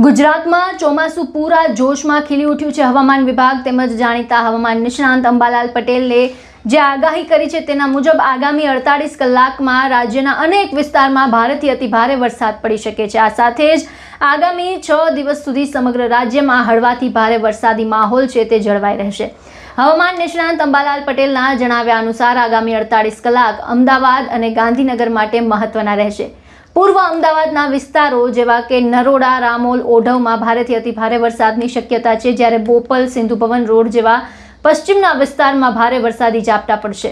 ગુજરાતમાં ચોમાસું પૂરા જોશમાં ખીલી ઉઠ્યું છે। હવામાન વિભાગ તેમજ જાણીતા હવામાન નિષ્ણાંત અંબાલાલ પટેલે જે આગાહી કરી છે તેના મુજબ આગામી 48 કલાકમાં રાજ્યના અનેક વિસ્તારમાં ભારેથી અતિભારે વરસાદ પડી શકે છે। આ સાથે જ આગામી 6 દિવસ સુધી સમગ્ર રાજ્યમાં હળવાથી ભારે વરસાદી માહોલ છે તે જળવાઈ રહેશે। હવામાન નિષ્ણાંત અંબાલાલ પટેલના જણાવ્યા અનુસાર આગામી 48 કલાક અમદાવાદ અને ગાંધીનગર માટે મહત્વના રહેશે। પૂર્વ અમદાવાદના વિસ્તારો જેવા કે નરોડા, રામોલ, ઓઢવમાં ભારેથી અતિભારે વરસાદની શક્યતા છે, જ્યારે બોપલ, સિંધુ ભવન રોડ જેવા પશ્ચિમના વિસ્તારમાં ભારે વરસાદી ઝાપટા પડશે।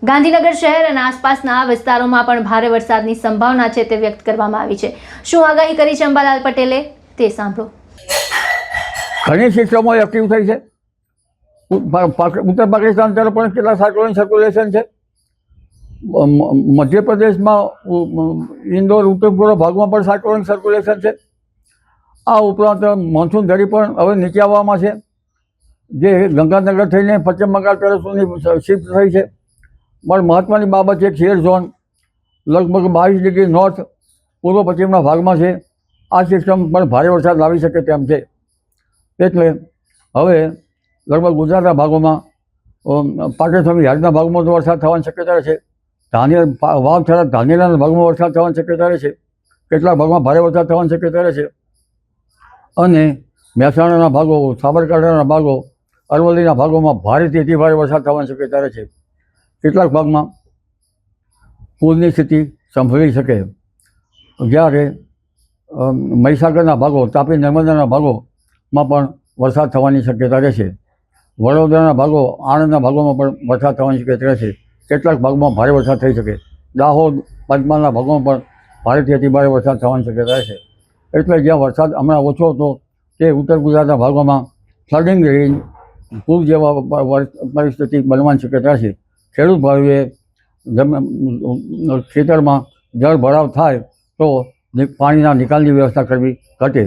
ગાંધીનગર શહેર અને આસપાસના વિસ્તારોમાં પણ ભારે વરસાદની સંભાવના છે તે વ્યક્ત કરવામાં આવી છે। શું આગાહી કરી છે અંબાલાલ પટેલે તે સાંભળો। ઘણી સિસ્ટમો એક્ટિવ થઈ છે। ઉત્તર પાકિસ્તાન તરફ પણ કેટલા સાયક્લોનિક સર્ક્યુલેશન છે। મધ્યપ્રદેશમાં ઇન્દોર ઉત્તર પૂર્વ ભાગમાં પણ સાયક્લોનિક સર્ક્યુલેશન છે। આ ઉપરાંત મોન્સૂન ધરી પણ હવે નીચે આવવામાં છે, જે ગંગાનગર થઈને પશ્ચિમ બંગાળ તરફ શિફ્ટ થઈ છે। પણ મહત્ત્વની બાબત છે, શેર ઝોન લગભગ 22 ડિગ્રી નોર્થ પૂર્વ પશ્ચિમના ભાગમાં છે। આ સિસ્ટમ પણ ભારે વરસાદ લાવી શકે તેમ છે। એટલે હવે લગભગ ગુજરાતના ભાગોમાં પાટણ સમી યાર્ડના ભાગમાં તો વરસાદ થવાની શક્યતા છે। વાવથરા ધાનેરાના ભાગમાં વરસાદ થવાની શક્યતા છે। કેટલાક ભાગમાં ભારે વરસાદ થવાની શક્યતા છે। અને મહેસાણાના ભાગો, સાબરકાંઠાના ભાગો, અરવલ્લીના ભાગોમાં ભારેથી અતિભારે વરસાદ થવાની શક્યતા છે। કેટલાક ભાગમાં પૂરની સ્થિતિ સંભળી શકે, જ્યારે મહીસાગરના ભાગો, તાપી નર્મદાના ભાગોમાં પણ વરસાદ થવાની શક્યતા રહેશે। વડોદરાના ભાગો, આણંદના ભાગોમાં પણ વરસાદ થવાની શક્યતા રહેશે। કેટલાક ભાગમાં ભારે વરસાદ થઈ શકે। દાહોદ, પંચમહાલના ભાગોમાં પણ ભારેથી અતિભારે વરસાદ થવાની શક્યતા રહેશે। એટલે જ્યાં વરસાદ હમણાં ઓછો હતો તે ઉત્તર ગુજરાતના ભાગોમાં ફ્લડિંગ રેન્જ, પૂર જેવા પરિસ્થિતિ બનવાની શક્યતા છે। ખેડૂત ભાઈઓએ ખેતરમાં જળ ભરાવ થાય તો પાણીના નિકાલની વ્યવસ્થા કરવી ઘટે।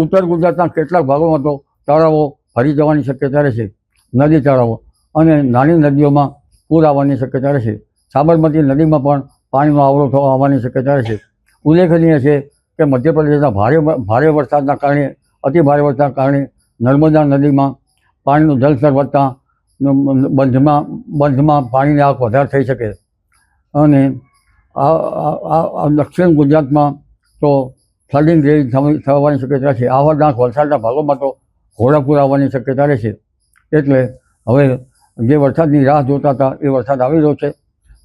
ઉત્તર ગુજરાતના કેટલાક ભાગોમાં તો તળાવો ભરી જવાની શક્યતા રહેશે, નદી તળાવો, અને નાની નદીઓમાં પૂર આવવાની શક્યતા રહેશે। સાબરમતી નદીમાં પણ પાણીનો આવરો આવવાની શક્યતા રહેશે। ઉલ્લેખનીય છે કે મધ્યપ્રદેશના ભારે વરસાદના કારણે, અતિ ભારે વરસાદના કારણે નર્મદા નદીમાં પાણીનું જળસ્તર વધતા બંધમાં પાણીની આવક વધારે થઈ શકે। અને આ દક્ષિણ ગુજરાતમાં તો ફ્લડિંગ રેન્જ થવાની શક્યતા છે। આવરડાંખ, વલસાડના ભાગોમાં તો ઘોડાપૂર આવવાની શક્યતા રહેશે। એટલે હવે જે વરસાદની રાહ જોતા હતા એ વરસાદ આવી રહ્યો છે।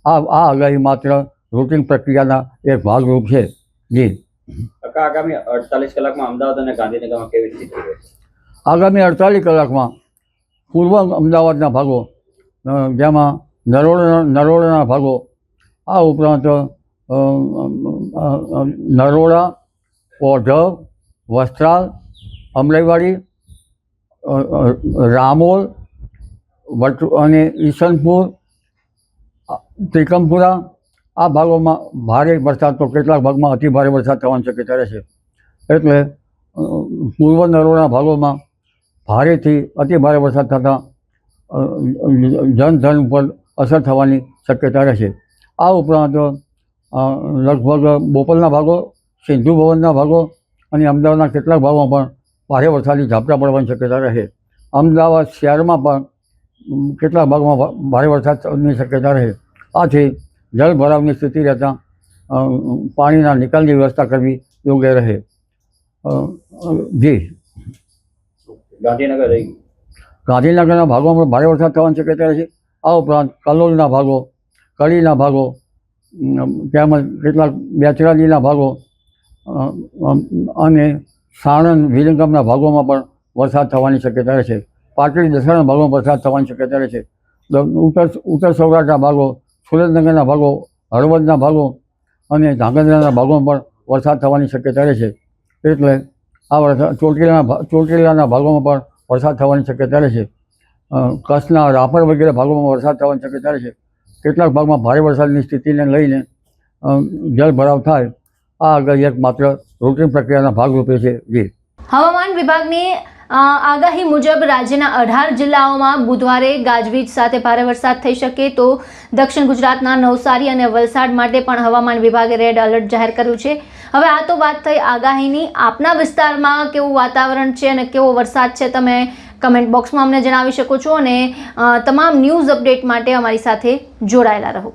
આ આગાહી માત્ર રૂટિન પ્રક્રિયાના એક ભાગરૂપ છે। જી, આગામી 48 કલાકમાં અમદાવાદ અને ગાંધીનગરમાં કેવી સ્થિતિ રહેશે? આગામી 48 કલાકમાં પૂર્વ અમદાવાદના ભાગો, જેમાં નરોડાના ભાગો, આ ઉપરાંત નરોડા, ઓઢવ, વસ્ત્રાલ, અમરાઈવાડી, રામોલ અને ઈસનપુર, ત્રિકમપુરા, આ ભાગોમાં ભારે વરસાદ, તો કેટલાક ભાગમાં અતિભારે વરસાદ થવાની શક્યતા રહેશે। એટલે પૂર્વ નરોડાના ભાગોમાં ભારેથી અતિભારે વરસાદ થતાં જનધન ઉપર અસર થવાની શક્યતા રહેશે। આ ઉપરાંત લગભગ બોપલના ભાગો, સિંધુ ભવનના ભાગો અને અમદાવાદના કેટલાક ભાગોમાં પણ ભારે વરસાદી ઝાપટા પડવાની શક્યતા રહે। અમદાવાદ શહેરમાં પણ કેટલાક ભાગમાં ભારે વરસાદની શક્યતા રહે। આથી જળ ભરાવની સ્થિતિ રહેતાં પાણીના નિકાલની વ્યવસ્થા કરવી યોગ્ય રહે। જી, ગાંધીનગરના ભાગોમાં ભારે વરસાદ થવાની શક્યતા રહેશે। આ ઉપરાંત કલોલના ભાગો, કડીના ભાગો, તેમજ કેટલાક બેચરાજીના ભાગો અને સાણંદ, વિરંગામના ભાગોમાં પણ વરસાદ થવાની શક્યતા રહેશે। પાટડી, દસરાના ભાગોમાં વરસાદ થવાની શક્યતા રહેશે। ઉત્તર સૌરાષ્ટ્રના ભાગો, સુરેન્દ્રનગરના ભાગો, હળવદના ભાગો અને ધાંગધ્રાના ભાગોમાં પણ વરસાદ થવાની શક્યતા રહેશે। એટલે આ વરસાદ ચોટીલાના ભાગોમાં પણ વરસાદ થવાની શક્યતા રહેશે। કચ્છના રાપર વગેરે ભાગોમાં વરસાદ થવાની શક્યતા રહેશે। કેટલાક ભાગમાં ભારે વરસાદની સ્થિતિને લઈને જળ ભરાવ થાય। આ આગાહી એક માત્ર રૂટિન પ્રક્રિયાના ભાગરૂપે છે। જી, હવામાન વિભાગની આગાહી મુજબ રાજ્યના 18 જિલ્લાઓમાં બુધવારે ગાજવીજ સાથે ભારે વરસાદ થઈ શકે, તો દક્ષિણ ગુજરાતના નવસારી અને વલસાડ માટે પણ હવામાન વિભાગે રેડ એલર્ટ જાહેર કર્યું છે। હવે આ તો વાત થઈ આગાહીની. આપના વિસ્તારમાં કેવું વાતાવરણ છે અને કેવો વરસાદ છે તમે કમેન્ટ બોક્સમાં અમને જણાવી શકો છો અને તમામ ન્યૂઝ અપડેટ માટે અમારી સાથે જોડાયેલા રહો.